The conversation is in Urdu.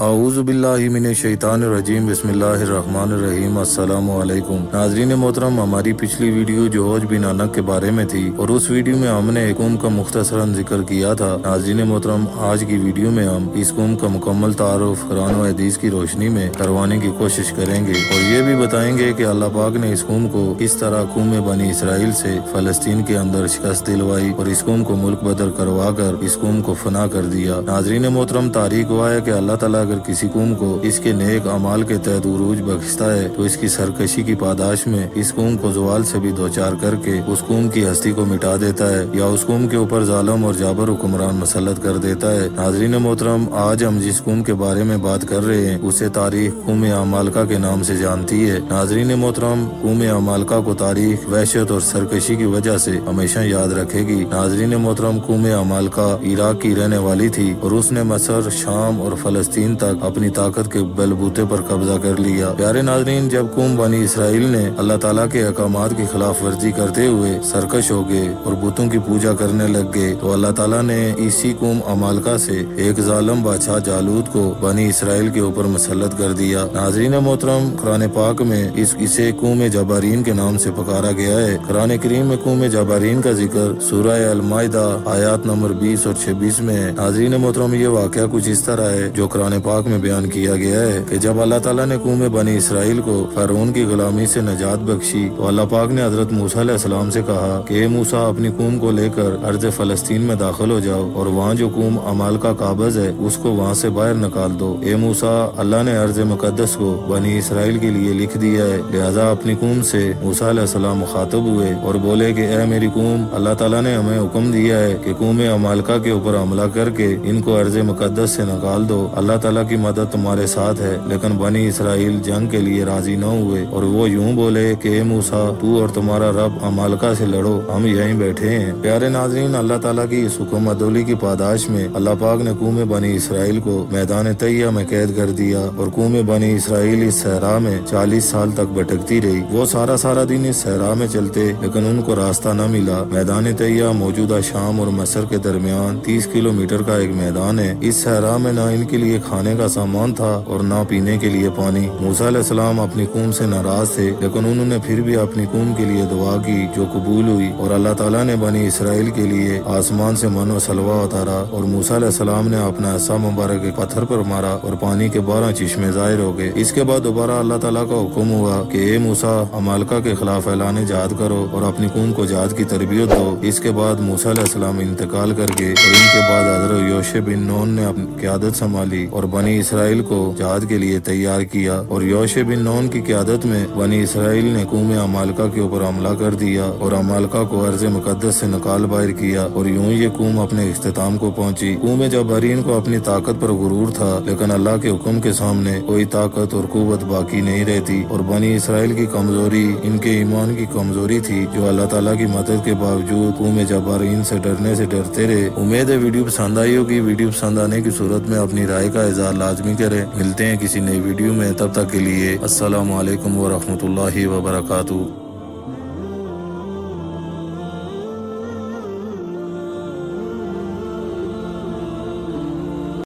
اعوذ باللہ من الشیطان الرجیم بسم اللہ الرحمن الرحیم السلام علیکم ناظرین محترم، ہماری پچھلی ویڈیو جو حوض بن انق کے بارے میں تھی اور اس ویڈیو میں ہم نے ایک قوم کا مختصراً ذکر کیا تھا۔ ناظرین محترم، آج کی ویڈیو میں ہم اس قوم کا مکمل تعارف قرآن و حدیث کی روشنی میں کروانے کی کوشش کریں گے اور یہ بھی بتائیں گے کہ اللہ پاک نے اس قوم کو کس طرح قوم بنی اسرائیل سے فلسطین کے اندر شکست دلوائی اور اس قوم کو ملک بدر کروا کر اس قوم کو فنا کر دیا۔ ناظرین محترم، تاریخ ہوا ہے کہ اللہ تعالیٰ اگر کسی قوم کو اس کے نیک اعمال کے تحت عروج بخشتا ہے تو اس کی سرکشی کی پاداش میں اس قوم کو زوال سے بھی دوچار کر کے اس قوم کی ہستی کو مٹا دیتا ہے یا اس قوم کے اوپر ظالم اور جابر حکمران مسلط کر دیتا ہے۔ ناظرین محترم، آج ہم جس قوم کے بارے میں بات کر رہے ہیں اسے تاریخ قوم عمالقہ کے نام سے جانتی ہے۔ ناظرین محترم، قوم عمالقہ کو تاریخ وحشت اور سرکشی کی وجہ سے ہمیشہ یاد رکھے گی۔ ناظرین محترم، قوم عمالقہ عراق کی رہنے والی تھی اور اس نے مصر، شام اور فلسطین تک اپنی طاقت کے بل بوتے پر قبضہ کر لیا۔ پیارے ناظرین، جب قوم بنی اسرائیل نے اللہ تعالیٰ کے احکامات کی خلاف ورزی کرتے ہوئے سرکش ہو گئے اور بتوں کی پوجا کرنے لگ گئے تو اللہ تعالیٰ نے اسی قوم عمالقہ سے ایک ظالم بادشاہ جالوت کو بنی اسرائیل کے اوپر مسلط کر دیا۔ ناظرین محترم، قرآن پاک میں اسے قوم جبارین کے نام سے پکارا گیا ہے۔ قرآن کریم میں قوم جبارین کا ذکر سورہ المائدہ آیات نمبر 20 اور 26 میں ہے۔ ناظرین محترم، یہ واقعہ کچھ اس طرح ہے جو قرآن پاک میں بیان کیا گیا ہے کہ جب اللہ تعالیٰ نے قوم بنی اسرائیل کو فرعون کی غلامی سے نجات بخشی تو اللہ پاک نے حضرت موسیٰ علیہ السلام سے کہا کہ اے موسیٰ، اپنی قوم کو لے کر ارض فلسطین میں داخل ہو جاؤ اور وہاں جو قوم عمالقہ قابض ہے اس کو وہاں سے باہر نکال دو۔ اے موسیٰ، اللہ نے ارض مقدس کو بنی اسرائیل کے لیے لکھ دیا ہے، لہذا اپنی قوم سے موسیٰ علیہ السلام مخاطب ہوئے اور بولے کہ اے میری قوم، اللہ تعالیٰ نے ہمیں حکم دیا ہے کہ قوم عمالقہ کے اوپر حملہ کر کے ان کو ارض مقدس سے نکال دو۔ اللہ تعالیٰ کی مدد تمہارے ساتھ ہے۔ لیکن بنی اسرائیل جنگ کے لیے راضی نہ ہوئے اور وہ یوں بولے کہ اے موسیٰ، تو اور تمہارا رب عمالقہ سے لڑو، ہم یہیں بیٹھے ہیں۔ پیارے ناظرین، اللہ تعالیٰ کی اس حکم عدولی کی پاداش میں اللہ پاک نے قوم بنی اسرائیل کو میدان طیہ میں قید کر دیا اور قوم بنی اسرائیل اس صحرا میں 40 سال تک بھٹکتی رہی۔ وہ سارا دن اس صحرا میں چلتے لیکن ان کو راستہ نہ ملا۔ میدان طیہ موجودہ شام اور مصر کے درمیان 30 کلومیٹر کا ایک میدان ہے۔ اس صحرا میں نہ ان کے لیے کھانے کا سامان تھا اور نہ پینے کے لیے پانی۔ موسیٰ علیہ السلام اپنی قوم سے ناراض تھے لیکن انہوں نے پھر بھی اپنی قوم کے لیے دعا کی جو قبول ہوئی اور اللہ تعالیٰ نے بنی اسرائیل کے لیے آسمان سے من و سلوہ اتارا اور موسیٰ علیہ السلام نے اپنا عصا مبارک ایک پتھر پر مارا اور پانی کے 12 چشمے ظاہر ہو گئے۔ اس کے بعد دوبارہ اللہ تعالیٰ کا حکم ہوا کہ اے موسیٰ، عمالقہ کے خلاف اعلان جہاد کرو اور اپنی قوم کو جہاد کی تربیت دو۔ اس کے بعد موسیٰ علیہ السلام انتقال کر گئے اور ان کے بعد حضرت یوشع بن نون نے اپنی قیادت سنبھالی اور بنی اسرائیل کو جہاد کے لیے تیار کیا اور یوشع بن نون کی قیادت میں بنی اسرائیل نے قوم عمالقہ کے اوپر حملہ کر دیا اور عمالقہ کو ارض مقدس سے نکال باہر کیا اور یوں یہ قوم اپنے اختتام کو پہنچی۔ قوم جبارین کو اپنی طاقت پر غرور تھا لیکن اللہ کے حکم کے سامنے کوئی طاقت اور قوت باقی نہیں رہتی اور بنی اسرائیل کی کمزوری ان کے ایمان کی کمزوری تھی جو اللہ تعالیٰ کی مدد کے باوجود قوم جبارین سے ڈرنے سے ڈرتے رہے۔ امید ہے ویڈیو پسند آئی ہوگی۔ ویڈیو پسند آنے کی صورت میں اپنی رائے کا اظہار لازمی کریں۔ ملتے ہیں کسی نئی ویڈیو میں، تب تک کے لیے السلام علیکم ورحمۃ اللہ وبرکاتہ۔